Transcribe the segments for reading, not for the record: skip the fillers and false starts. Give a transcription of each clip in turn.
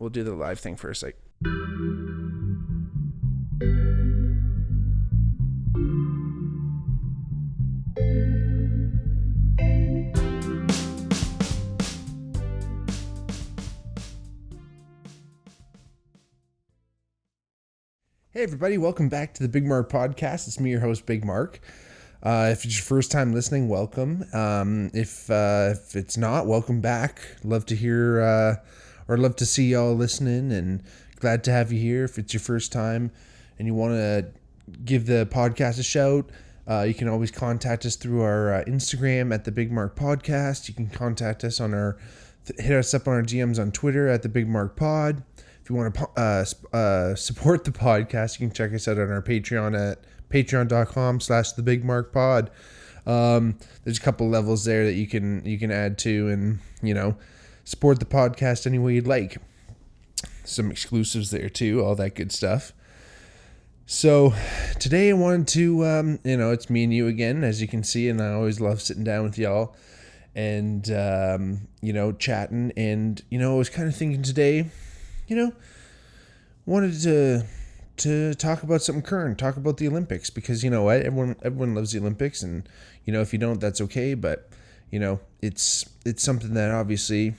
we'll do the live thing first. Like, hey everybody, welcome back to the Bigmark podcast. It's me, your host, Bigmark. If it's your first time listening, welcome. If it's not, welcome back. Love to hear or love to see y'all listening, and glad to have you here. If it's your first time and you want to give the podcast a shout, you can always contact us through our Instagram at the Bigmark Podcast. You can contact us on hit us up on our DMs on Twitter at the Bigmark Pod. If you want to support the podcast, you can check us out on our Patreon at patreon.com/thebigmarkpod. There's a couple levels there that you can add to, and support the podcast any way you'd like. Some exclusives there too, all that good stuff. So today I wanted to, it's me and you again, as you can see, and I always love sitting down with y'all and, chatting. And, I was kind of thinking today, wanted to talk about something current, talk about the Olympics, because you know what, everyone loves the Olympics, and, if you don't, that's okay. But, it's something that obviously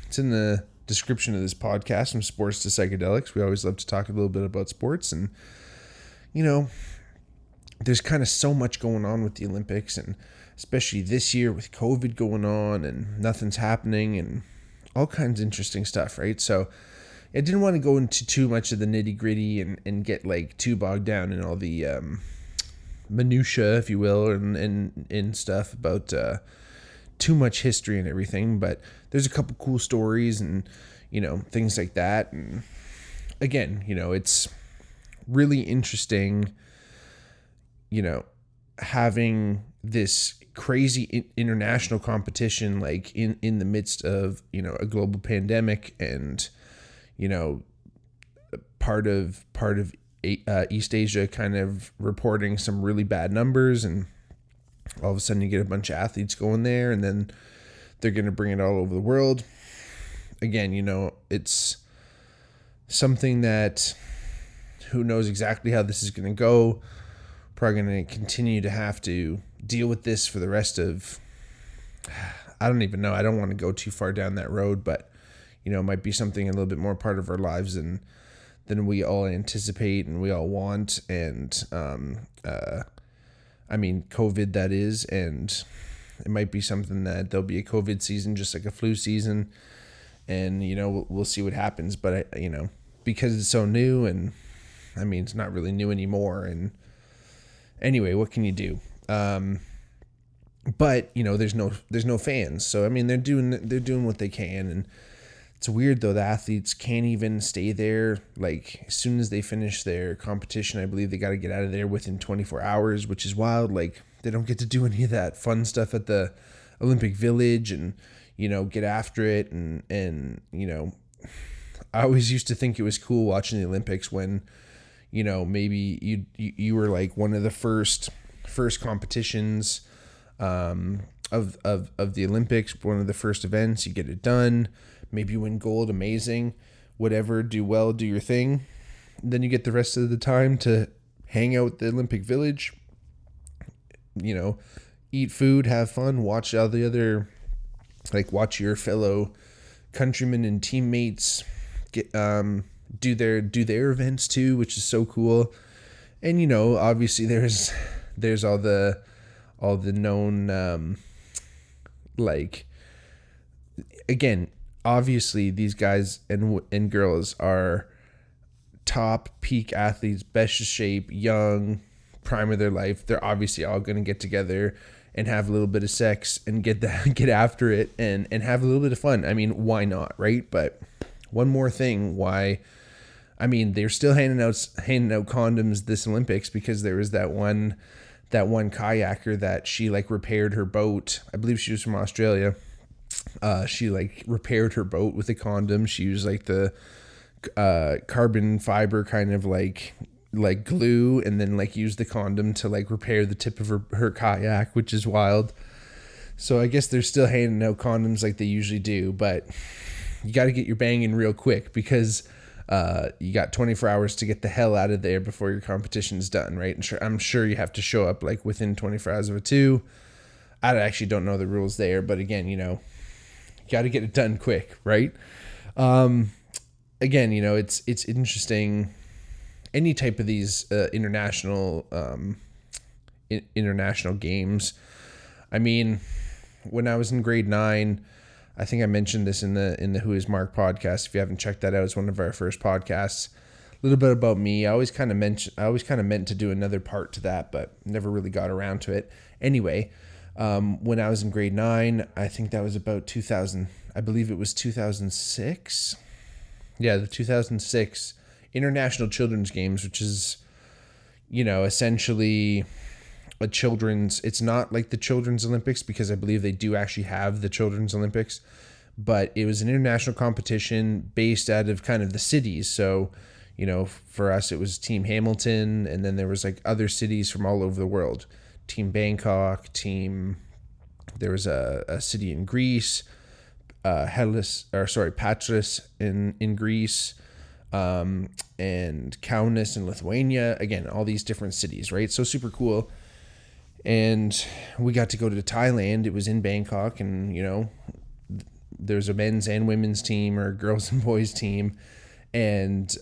it's in the description of this podcast, from sports to psychedelics. We always love to talk a little bit about sports, and, there's kind of so much going on with the Olympics, and especially this year with COVID going on and nothing's happening and all kinds of interesting stuff, right? So I didn't want to go into too much of the nitty gritty and get like too bogged down in all the minutia, if you will, and stuff about too much history and everything. But there's a couple cool stories and, things like that. And again, it's really interesting, having this crazy international competition, like in the midst of, a global pandemic, and, part of East Asia kind of reporting some really bad numbers, and all of a sudden you get a bunch of athletes going there, and then they're going to bring it all over the world. Again, it's something that who knows exactly how this is going to go. Probably going to continue to have to deal with this for the rest of, I don't even know. I don't want to go too far down that road, but it might be something a little bit more part of our lives than we all anticipate and we all want. And, COVID, that is, and it might be something that there'll be a COVID season, just like a flu season. And, we'll see what happens, but because it's so new, and it's not really new anymore. And anyway, what can you do? But there's no fans. So, they're doing what they can. And it's weird though, the athletes can't even stay there. Like, as soon as they finish their competition, I believe they got to get out of there within 24 hours, which is wild. Like, they don't get to do any of that fun stuff at the Olympic Village and, get after it. And, I always used to think it was cool watching the Olympics when, maybe you were like one of the first competitions, of the Olympics, one of the first events, you get it done. Maybe you win gold, amazing, whatever, do well, do your thing. Then you get the rest of the time to hang out at the Olympic Village, eat food, have fun, watch all the other, watch your fellow countrymen and teammates get, do their events too, which is so cool. And, obviously there's all the known, again, obviously these guys and girls are top peak athletes, best of shape, young, prime of their life. They're obviously all going to get together and have a little bit of sex and get after it and have a little bit of fun. Why not, right? But one more thing, why? They're still handing out condoms this Olympics, because there was that one kayaker that she repaired her boat. I believe she was from Australia. She repaired her boat with a condom. She used the carbon fiber kind of glue, and then used the condom to repair the tip of her kayak, which is wild. So I guess they're still handing out condoms like they usually do, but you got to get your bang in real quick because you got 24 hours to get the hell out of there before your competition's done, right? And I'm sure you have to show up like within 24 hours of it too. I actually don't know the rules there, but again, you got to get it done quick, right? Again, it's interesting. Any type of these international games. I mean, when I was in grade 9, I think I mentioned this in the Who Is Mark podcast. If you haven't checked that out, it's one of our first podcasts. A little bit about me. I always kind of meant to do another part to that, but never really got around to it. Anyway, when I was in grade 9, I think that was about 2000. I believe it was 2006. Yeah, the 2006 International Children's Games, which is, essentially it's not like the Children's Olympics, because I believe they do actually have the Children's Olympics, but it was an international competition based out of kind of the cities. So, for us, it was Team Hamilton, and then there was like other cities from all over the world. Team Bangkok, there was a city in Greece, Patras in Greece, and Kaunas in Lithuania. Again, all these different cities, right? So super cool. And we got to go to Thailand. It was in Bangkok, and there's a men's and women's team, or girls and boys team, and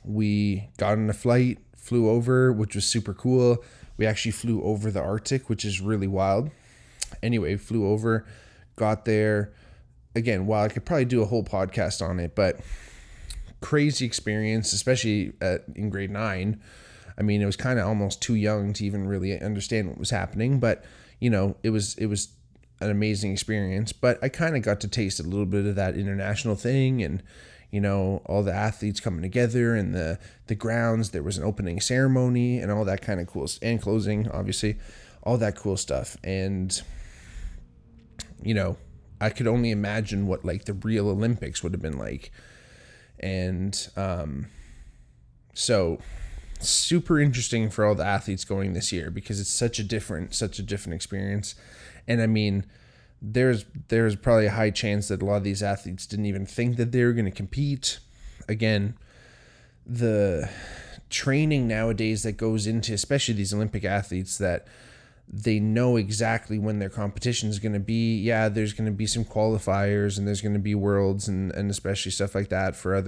we got on a flight, flew over, which was super cool. We actually flew over the Arctic, which is really wild. Anyway, flew over, got there. Again, while I could probably do a whole podcast on it, but crazy experience, especially in grade 9. I mean, it was kind of almost too young to even really understand what was happening, but it was an amazing experience. But I kind of got to taste a little bit of that international thing, and all the athletes coming together, and the grounds. There was an opening ceremony and all that kind of cool, and closing, obviously, all that cool stuff. And I could only imagine what like the real Olympics would have been like. And so super interesting for all the athletes going this year, because it's such a different experience. And I mean, there's probably a high chance that a lot of these athletes didn't even think that they were going to compete. Again, the training nowadays that goes into, especially these Olympic athletes, that they know exactly when their competition is going to be. Yeah, there's going to be some qualifiers, and there's going to be worlds, and especially stuff like that for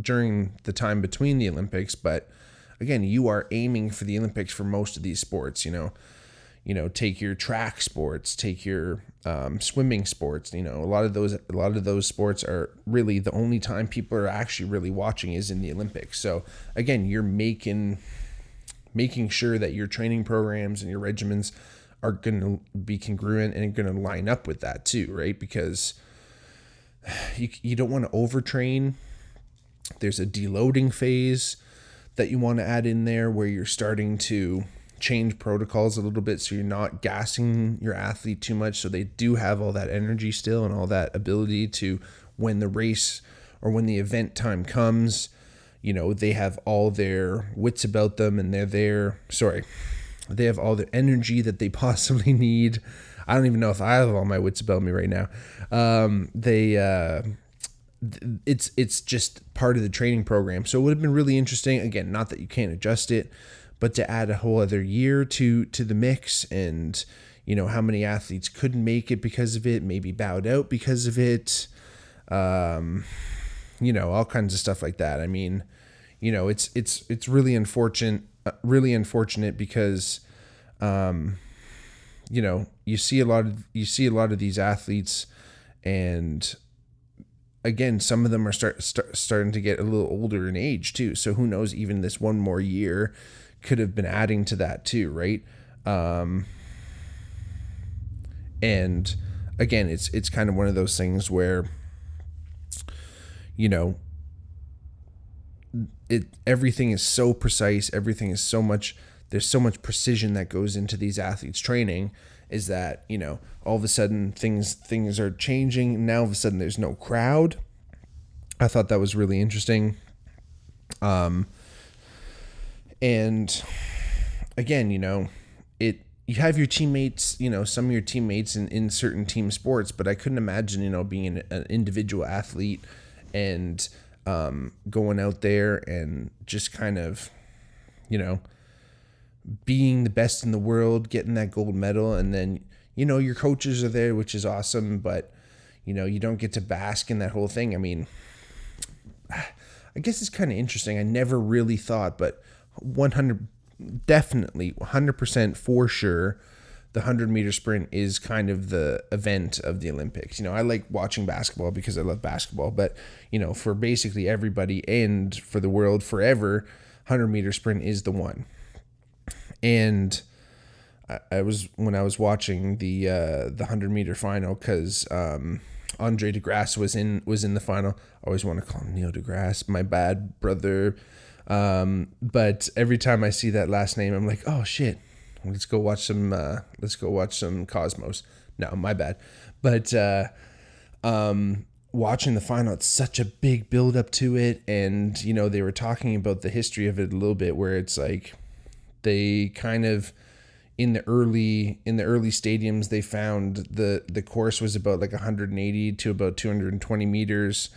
during the time between the Olympics. But again, you are aiming for the Olympics for most of these sports. Take your track sports, take your swimming sports. A lot of those sports are really the only time people are actually really watching is in the Olympics. So again, you're making sure that your training programs and your regimens are going to be congruent and going to line up with that too, right? Because you don't want to overtrain. There's a deloading phase that you want to add in there, where you're starting to change protocols a little bit, so you're not gassing your athlete too much, so they do have all that energy still and all that ability to, when the race or when the event time comes, they have all their wits about them, and they have all the energy that they possibly need. I don't even know if I have all my wits about me right now. It's just part of the training program. So it would have been really interesting. Again, not that you can't adjust it, but to add a whole other year to the mix, and how many athletes couldn't make it because of it, maybe bowed out because of it. All kinds of stuff like that. I mean, it's really unfortunate because, you see a lot of these athletes, and again, some of them are starting to get a little older in age too. So who knows, even this one more year could have been adding to that too. Right. And again, it's kind of one of those things where, everything is so precise. Everything is there's so much precision that goes into these athletes training, is that, all of a sudden things are changing. Now all of a sudden there's no crowd. I thought that was really interesting. And again, you have your teammates, some of your teammates in certain team sports, but I couldn't imagine, being an individual athlete and going out there and just kind of, being the best in the world, getting that gold medal. And then, your coaches are there, which is awesome, but, you don't get to bask in that whole thing. I mean, I guess it's kind of interesting. I never really thought, but 100% for sure, the 100-meter sprint is kind of the event of the Olympics. I like watching basketball because I love basketball, but, for basically everybody and for the world forever, 100-meter sprint is the one. And when I was watching the 100-meter final, because Andre DeGrasse was in the final. I always want to call him Neil deGrasse, my bad brother. But every time I see that last name, I'm like, oh shit, let's go watch some Cosmos. No, my bad. But watching the final, it's such a big build up to it, and they were talking about the history of it a little bit, where it's like they kind of in the early stadiums, they found the course was about like 180 to about 220 meters.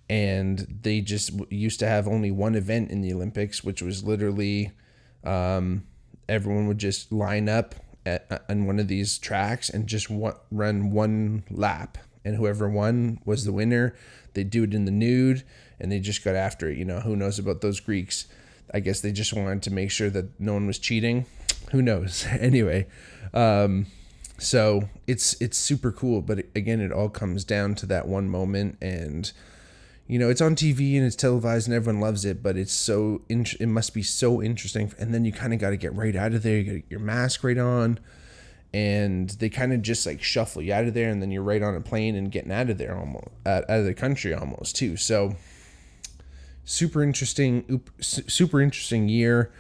And they just used to have only one event in the Olympics, which was literally everyone would just line up on one of these tracks and just run one lap. And whoever won was the winner. They do it in the nude, and they just got after it. Who knows about those Greeks? I guess they just wanted to make sure that no one was cheating. Who knows? Anyway, so it's super cool. But again, it all comes down to that one moment, and it's on TV and it's televised and everyone loves it, but it must be so interesting. And then you kind of got to get right out of there. You got to get your mask right on, and they kind of just like shuffle you out of there, and then you're right on a plane and getting out of there out of the country almost too. So super interesting year.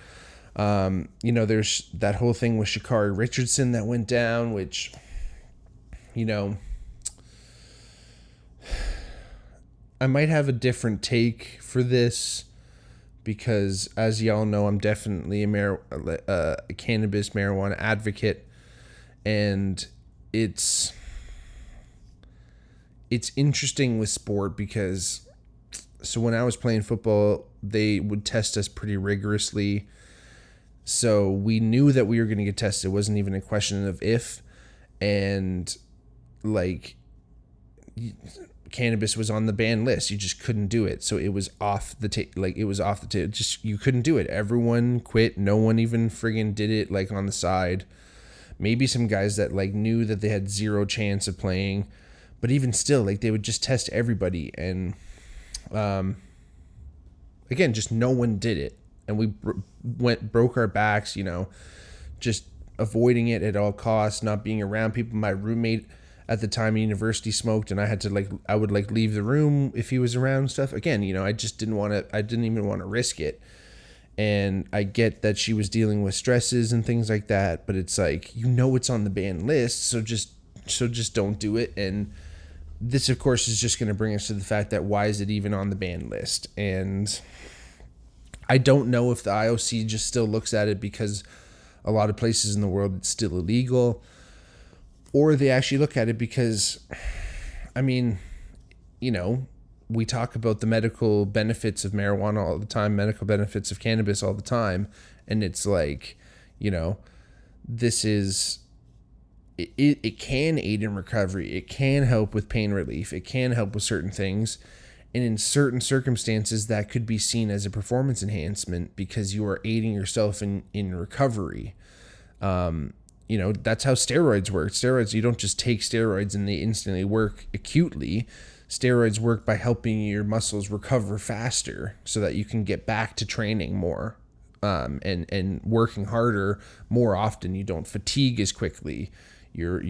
There's that whole thing with Sha'Carri Richardson that went down, which, I might have a different take for this because, as y'all know, I'm definitely a cannabis marijuana advocate, and it's interesting with sport because, so when I was playing football, they would test us pretty rigorously. So we knew that we were going to get tested. It wasn't even a question of if, and like cannabis was on the banned list. You just couldn't do it. So it was off the table. Just, you couldn't do it. Everyone quit. No one even friggin' did it like on the side. Maybe some guys that like knew that they had zero chance of playing, but even still, like they would just test everybody. And, again, just no one did it. And we broke our backs, just avoiding it at all costs, not being around people. My roommate at the time in university smoked, and I would leave the room if he was around and stuff. Again, I just I didn't even want to risk it. And I get that she was dealing with stresses and things like that, but it's like, it's on the banned list, so just don't do it. And this, of course, is just going to bring us to the fact that why is it even on the banned list? And I don't know if the IOC just still looks at it because a lot of places in the world it's still illegal, or they actually look at it because, we talk about the medical benefits of marijuana all the time, medical benefits of cannabis all the time, and it's like, this is, it can aid in recovery, it can help with pain relief, it can help with certain things. And in certain circumstances, that could be seen as a performance enhancement because you are aiding yourself in recovery. That's how steroids work. Steroids, you don't just take steroids and they instantly work acutely. Steroids work by helping your muscles recover faster so that you can get back to training more, and working harder more often. You don't fatigue as quickly. Your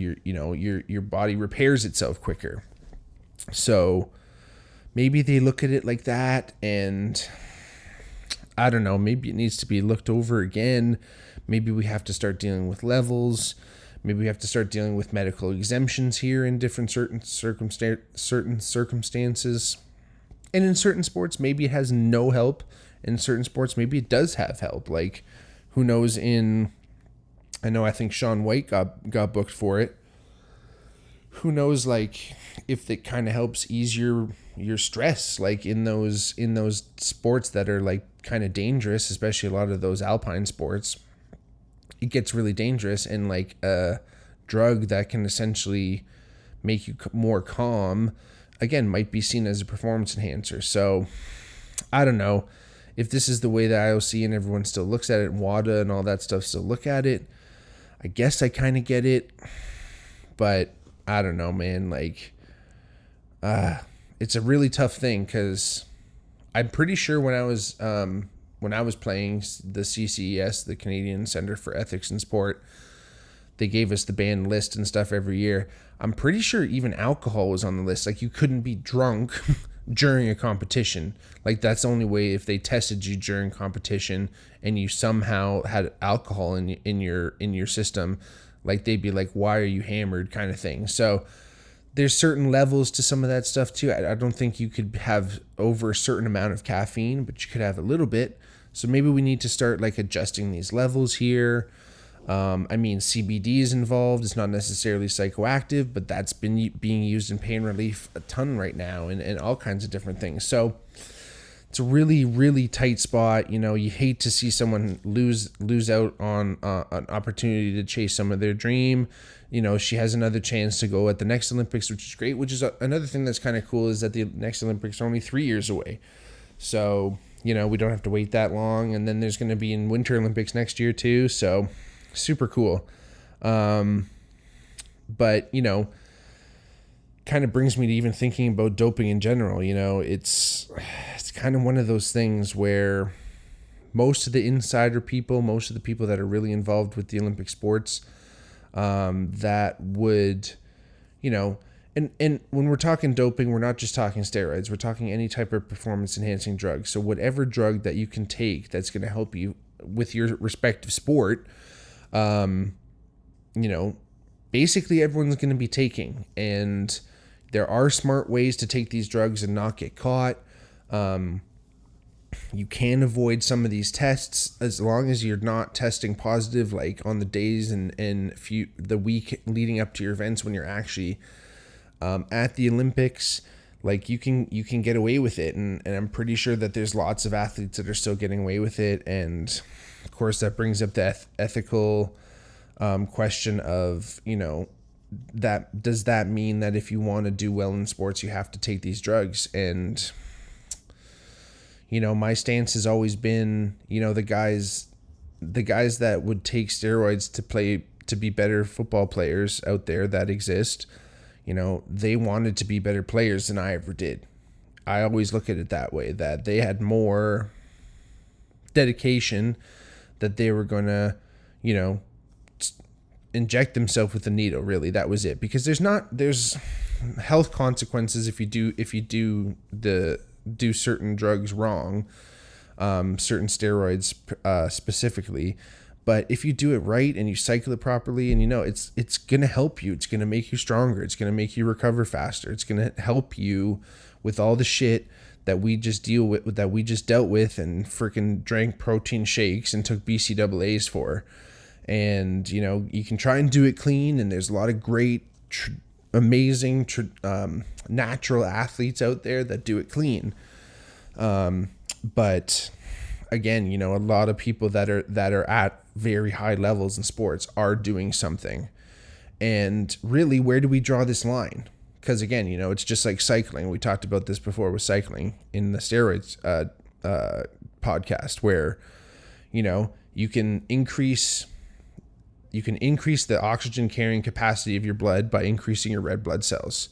body repairs itself quicker. So maybe they look at it like that, and I don't know, maybe it needs to be looked over again. Maybe we have to start dealing with levels. Maybe we have to start dealing with medical exemptions here in certain circumstances. And in certain sports, maybe it has no help. In certain sports, maybe it does have help. Like, who knows, in I think Shaun White got booked for it. Who knows, like, if it kind of helps ease your stress, like in those sports that are like kind of dangerous, especially a lot of those alpine sports. It gets really dangerous, and like a drug that can essentially make you more calm, again, might be seen as a performance enhancer. So I don't know if this is the way the IOC and everyone still looks at it, and WADA and all that stuff still look at it. I guess I kind of get it, but I don't know, man. Like, it's a really tough thing, because I'm pretty sure when I was playing the CCES, the Canadian Center for Ethics in Sport, they gave us the banned list and stuff every year. I'm pretty sure even alcohol was on the list. Like, you couldn't be drunk during a competition. Like, that's the only way, if they tested you during competition and you somehow had alcohol in your system, like, they'd be like, why are you hammered, kind of thing. So there's certain levels to some of that stuff too. I don't think you could have over a certain amount of caffeine, but you could have a little bit. So maybe we need to start like adjusting these levels here. I mean, CBD is involved. It's not necessarily psychoactive, but that's been being used in pain relief a ton right now, and all kinds of different things. So it's a really, really tight spot. You know, you hate to see someone lose out on an opportunity to chase some of their dream. You know, she has another chance to go at the next Olympics, which is great. Which is another thing that's kind of cool, is that the next Olympics are only 3 years away. So, you know, we don't have to wait that long. And then there's going to be in Winter Olympics next year too. So super cool. But, you know, kind of brings me to even thinking about doping in general. You know, it's kind of one of those things where most of the insider people, most of the people that are really involved with the Olympic sports, that would, you know, and when we're talking doping, we're not just talking steroids, we're talking any type of performance enhancing drug. So whatever drug that you can take that's going to help you with your respective sport, you know, basically everyone's going to be taking, and there are smart ways to take these drugs and not get caught. You can avoid some of these tests as long as you're not testing positive, like on the days and the week leading up to your events when you're actually at the Olympics. Like, you can get away with it, and I'm pretty sure that there's lots of athletes that are still getting away with it. And of course, that brings up the ethical question of, you know, that does that mean that if you want to do well in sports, you have to take these drugs? And, you know, my stance has always been, you know, the guys that would take steroids to be better football players out there that exist, you know, they wanted to be better players than I ever did. I always look at it that way, that they had more dedication, that they were going to, you know, inject themselves with a needle. Really, that was it. Because there's health consequences if you do certain drugs wrong, certain steroids specifically. But if you do it right and you cycle it properly, and you know, it's going to help you. It's going to make you stronger. It's going to make you recover faster. It's going to help you with all the shit that we just dealt with and freaking drank protein shakes and took BCAAs for. And, you know, you can try and do it clean, and there's a lot of great, amazing, natural athletes out there that do it clean. But again, you know, a lot of people that are at very high levels in sports are doing something. And really, where do we draw this line? Because again, you know, it's just like cycling. We talked about this before with cycling in the steroids podcast, where, you know, you can increase the oxygen carrying capacity of your blood by increasing your red blood cells.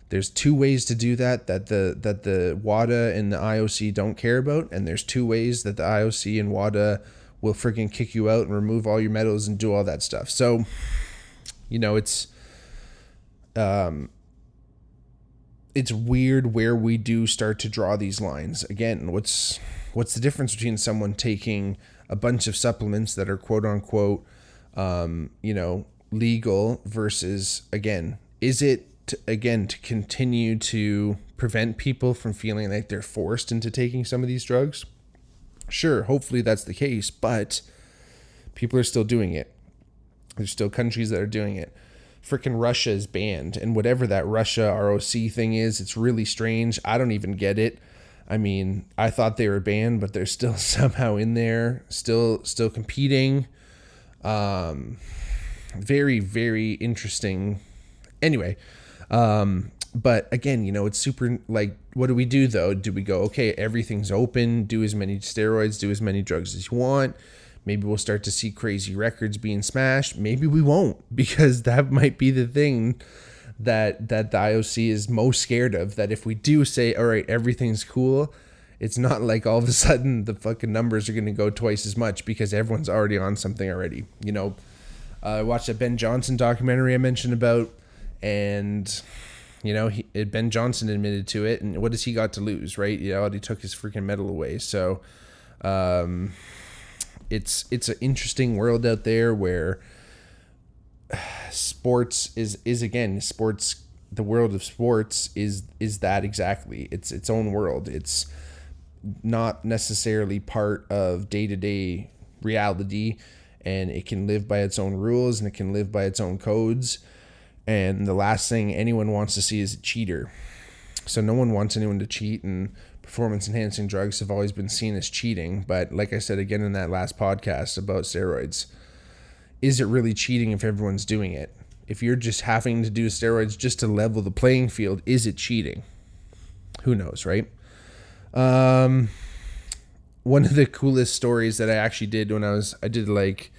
There's two ways to do that the WADA and the IOC don't care about, and there's two ways that the IOC and WADA will freaking kick you out and remove all your medals and do all that stuff. So, you know, it's weird where we do start to draw these lines. Again, what's the difference between someone taking a bunch of supplements that are quote unquote, you know, legal versus, again, is it to continue to prevent people from feeling like they're forced into taking some of these drugs? Sure, hopefully that's the case, but people are still doing it. There's still countries that are doing it. Freaking Russia is banned, and whatever that Russia ROC thing is, it's really strange. I don't even get it. I mean, I thought they were banned, but they're still somehow in there, still competing. Very, very interesting. Anyway, but again, it's super, like, what do we do though? Do we go, okay, everything's open, do as many steroids, do as many drugs as you want? Maybe we'll start to see crazy records being smashed. Maybe we won't, because that might be the thing that the IOC is most scared of. That if we do say, all right, everything's cool, it's not like all of a sudden the fucking numbers are going to go twice as much because everyone's already on something already. I watched that Ben Johnson documentary I mentioned about, and Ben Johnson admitted to it, and what has he got to lose, right? He took his freaking medal away. So it's an interesting world out there where sports is again, sports, the world of sports is that exactly. It's its own world. It's not necessarily part of day-to-day reality, and it can live by its own rules, and it can live by its own codes. And the last thing anyone wants to see is a cheater. So no one wants anyone to cheat, and performance-enhancing drugs have always been seen as cheating. But like I said again in that last podcast about steroids, is it really cheating if everyone's doing it? If you're just having to do steroids just to level the playing field, is it cheating? Who knows, right? One of the coolest stories that I actually did when I did like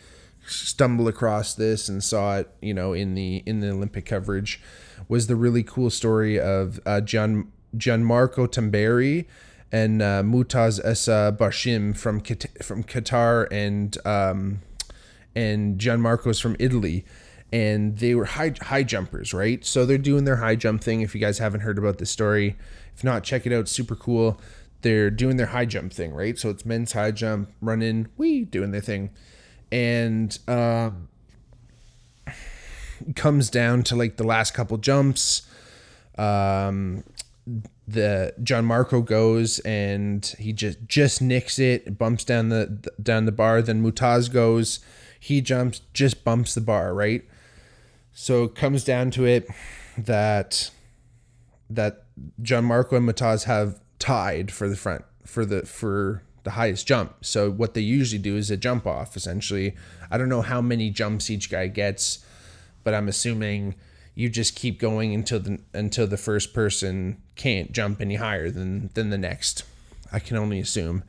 stumble across this and saw it, in the Olympic coverage, was the really cool story of Gianmarco Tamberi and Mutaz Essa Bashim from Qatar, and Gianmarco's from Italy, and they were high jumpers, right? So they're doing their high jump thing. If you guys haven't heard about this story, if not, check it out. Super cool. They're doing their high jump thing, right? So it's men's high jump, running, doing their thing. And comes down to like the last couple jumps. The Gianmarco goes and he just nicks it, bumps down the bar. Then Mutaz goes, he jumps, just bumps the bar, right? So it comes down to it that Gianmarco and Mutaz have tied for the highest jump. So what they usually do is a jump off, essentially. I don't know how many jumps each guy gets, but I'm assuming you just keep going until the first person can't jump any higher than the next. I can only assume.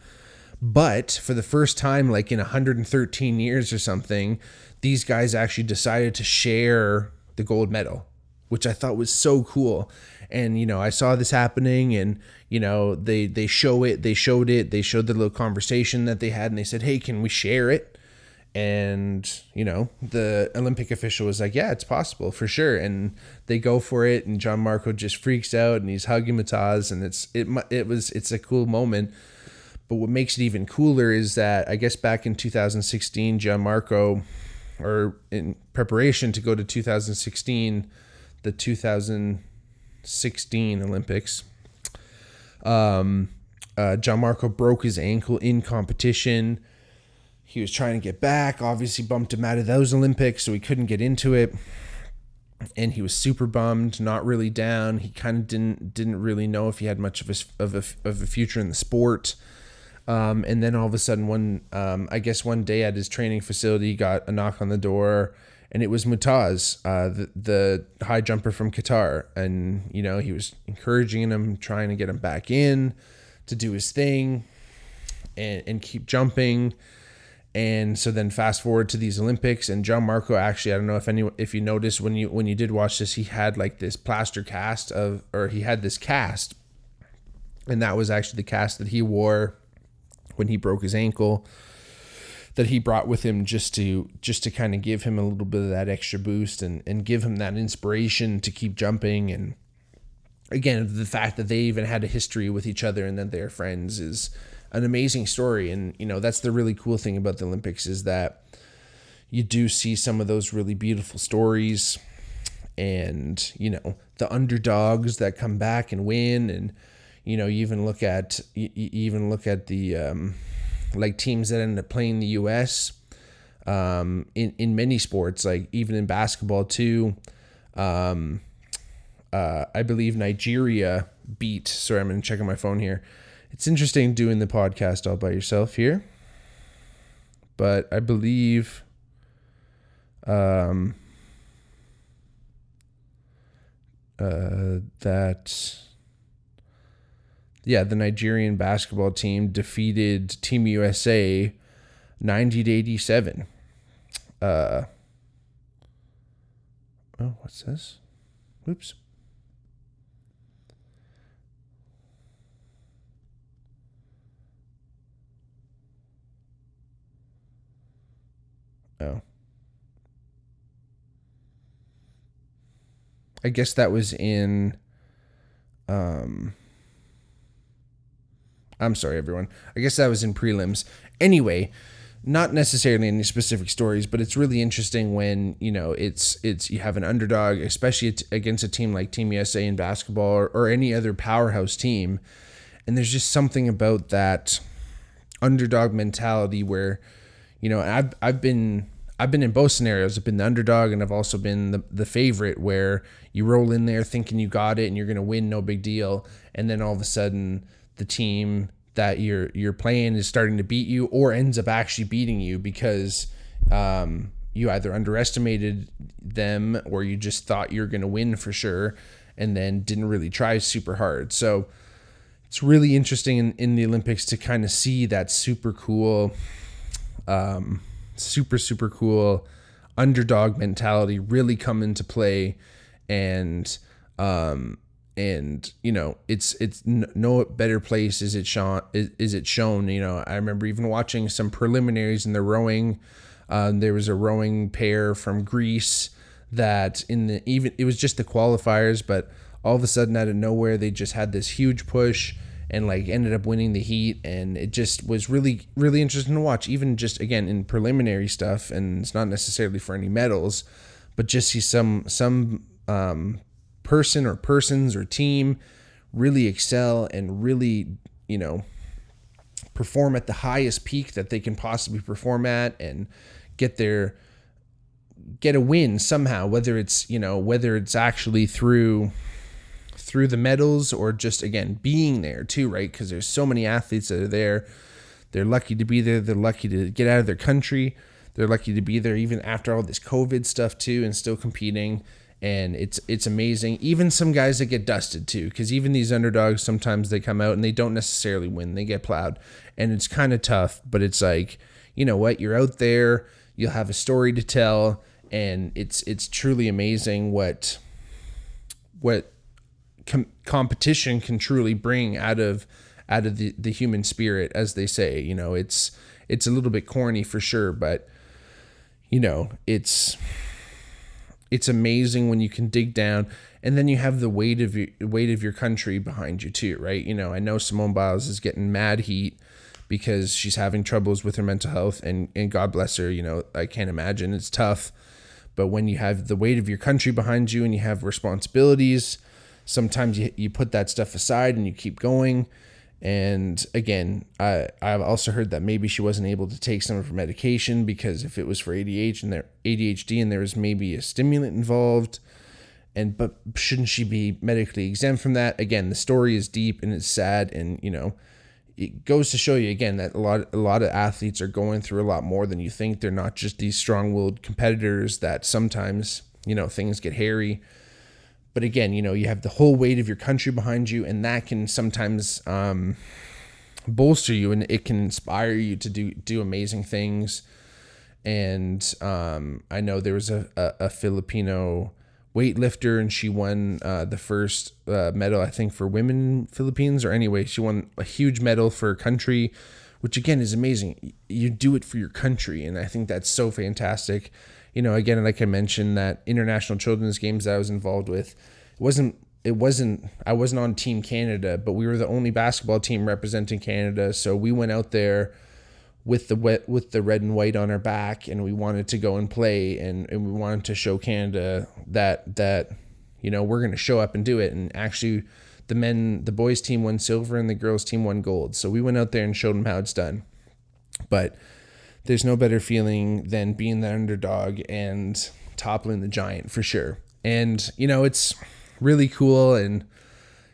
But for the first time, like in 113 years or something, these guys actually decided to share the gold medal, which I thought was so cool. And, I saw this happening, and, they showed the little conversation that they had, and they said, hey, can we share it? And, the Olympic official was like, yeah, it's possible for sure. And they go for it, and Gianmarco just freaks out, and he's hugging Mutaz, and it's a cool moment. But what makes it even cooler is that I guess back in 2016, Gianmarco, or in preparation to go to 2016, the 2016 Olympics, Gianmarco broke his ankle in competition. He was trying to get back, obviously bumped him out of those Olympics, so he couldn't get into it. And he was super bummed, not really down. He kind of didn't really know if he had much of a future in the sport. And then all of a sudden, one day at his training facility, he got a knock on the door, and it was Mutaz, the high jumper from Qatar. And, he was encouraging him, trying to get him back in to do his thing and keep jumping. And so then fast forward to these Olympics, and Gianmarco, actually, I don't know if you noticed when you did watch this, he had like this plaster cast he had this cast, and that was actually the cast that he wore when he broke his ankle, that he brought with him just to kind of give him a little bit of that extra boost and give him that inspiration to keep jumping. And again, the fact that they even had a history with each other and that they're friends is an amazing story. And, that's the really cool thing about the Olympics, is that you do see some of those really beautiful stories, and, the underdogs that come back and win. And, you even look at the, like teams that end up playing the U.S. in many sports, like even in basketball too. I believe Nigeria beat. Sorry, I'm going to check on my phone here. It's interesting doing the podcast all by yourself here, but I believe that the Nigerian basketball team defeated Team USA 90-87. What's this? Oops. Oh. I guess that was in I'm sorry, everyone. I guess that was in prelims. Anyway, not necessarily any specific stories, but it's really interesting when, it's you have an underdog, especially against a team like Team USA in basketball or any other powerhouse team. And there's just something about that underdog mentality where, I've been in both scenarios. I've been the underdog and I've also been the favorite, where you roll in there thinking you got it and you're going to win, no big deal. And then all of a sudden the team that you're playing is starting to beat you or ends up actually beating you because you either underestimated them or you just thought you're going to win for sure and then didn't really try super hard. So it's really interesting in the Olympics to kind of see that super cool underdog mentality really come into play. And it's no better place is it shown. I remember even watching some preliminaries in the rowing. There was a rowing pair from Greece that it was just the qualifiers, but all of a sudden out of nowhere they just had this huge push and ended up winning the heat, and it just was really, really interesting to watch, even just again in preliminary stuff. And it's not necessarily for any medals, but just see some person or persons or team really excel and really, perform at the highest peak that they can possibly perform at and get a win somehow, whether it's actually through the medals or just, again, being there too, right? Because there's so many athletes that are there. They're lucky to be there. They're lucky to get out of their country. They're lucky to be there even after all this COVID stuff too, and still competing. And it's amazing. Even some guys that get dusted too, because even these underdogs, sometimes they come out and they don't necessarily win. They get plowed, and it's kind of tough. But it's like, you know what? You're out there. You'll have a story to tell, and it's truly amazing what competition can truly bring out of the human spirit, as they say. It's a little bit corny for sure, but it's amazing when you can dig down, and then you have the weight of your country behind you too, right? I know Simone Biles is getting mad heat because she's having troubles with her mental health, and God bless her. I can't imagine, it's tough. But when you have the weight of your country behind you and you have responsibilities, sometimes you put that stuff aside and you keep going. And again, I've also heard that maybe she wasn't able to take some of her medication because if it was for ADHD and there was maybe a stimulant involved, but shouldn't she be medically exempt from that? Again, the story is deep and it's sad, and it goes to show you again that a lot of athletes are going through a lot more than you think. They're not just these strong-willed competitors that sometimes things get hairy. But again, you have the whole weight of your country behind you, and that can sometimes bolster you, and it can inspire you to do amazing things. And I know there was a Filipino weightlifter, and she won the first medal, I think, for women in Philippines, or anyway, she won a huge medal for her country, which again is amazing. You do it for your country, and I think that's so fantastic. Again, like I mentioned, that International Children's Games that I was involved with, I wasn't on Team Canada, but we were the only basketball team representing Canada. So we went out there with the red and white on our back, and we wanted to go and play, and we wanted to show Canada that we're going to show up and do it. And actually, the boys team won silver and the girls team won gold. So we went out there and showed them how it's done. But there's no better feeling than being the underdog and toppling the giant, for sure. And, it's really cool. And,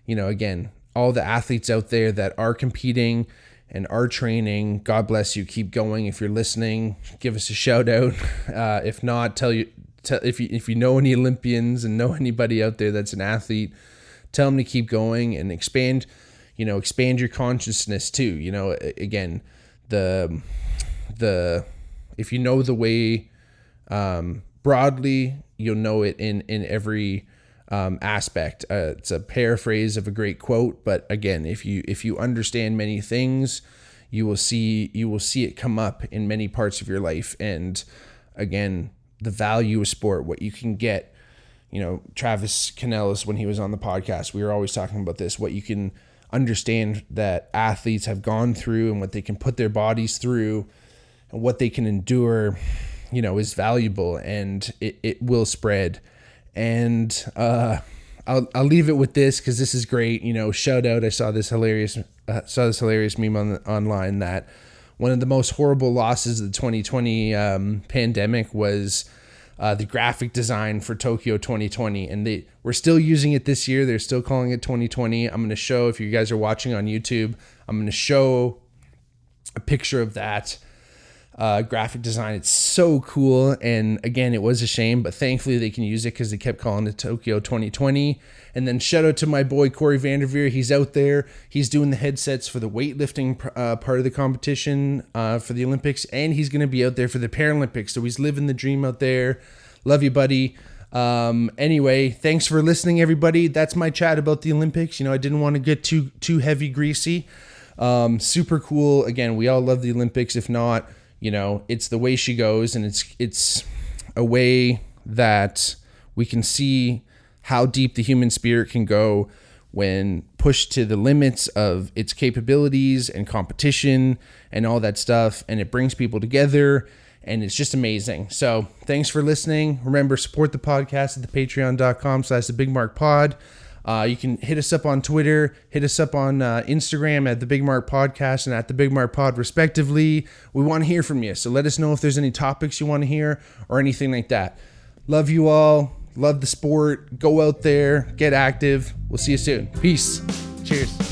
again, all the athletes out there that are competing and are training, God bless you. Keep going. If you're listening, give us a shout out. If not, if you know any Olympians and know anybody out there that's an athlete, tell them to keep going and expand your consciousness too. Again, the if you know the way broadly, you'll know it in every aspect. It's a paraphrase of a great quote, but again, if you understand many things, you will see it come up in many parts of your life. And again, the value of sport, what you can get. Travis Canellis, when he was on the podcast, we were always talking about this, what you can understand that athletes have gone through and what they can put their bodies through and what they can endure, is valuable, and it will spread. And I'll leave it with this, because this is great. Shout out, I saw this hilarious meme online that one of the most horrible losses of the 2020 pandemic was the graphic design for Tokyo 2020, and we're still using it this year. They're still calling it 2020. I'm going to show, if you guys are watching on YouTube, I'm going to show a picture of that graphic design. It's so cool. And again, it was a shame, but thankfully they can use it because they kept calling it Tokyo 2020. And then shout out to my boy Corey Vanderveer. He's out there. He's doing the headsets for the weightlifting part of the competition for the Olympics, and he's going to be out there for the Paralympics. So he's living the dream out there. Love you, buddy. Anyway, thanks for listening, everybody. That's my chat about the Olympics. I didn't want to get too heavy greasy. Super cool. Again, we all love the Olympics. If not, it's the way she goes, and it's a way that we can see how deep the human spirit can go when pushed to the limits of its capabilities and competition and all that stuff. And it brings people together, and it's just amazing. So thanks for listening. Remember, support the podcast at thepatreon.com/thebigmarkpod. You can hit us up on Twitter, hit us up on Instagram at the Bigmark Podcast and at the Bigmark Pod, respectively. We want to hear from you, so let us know if there's any topics you want to hear or anything like that. Love you all. Love the sport. Go out there, get active. We'll see you soon. Peace. Cheers.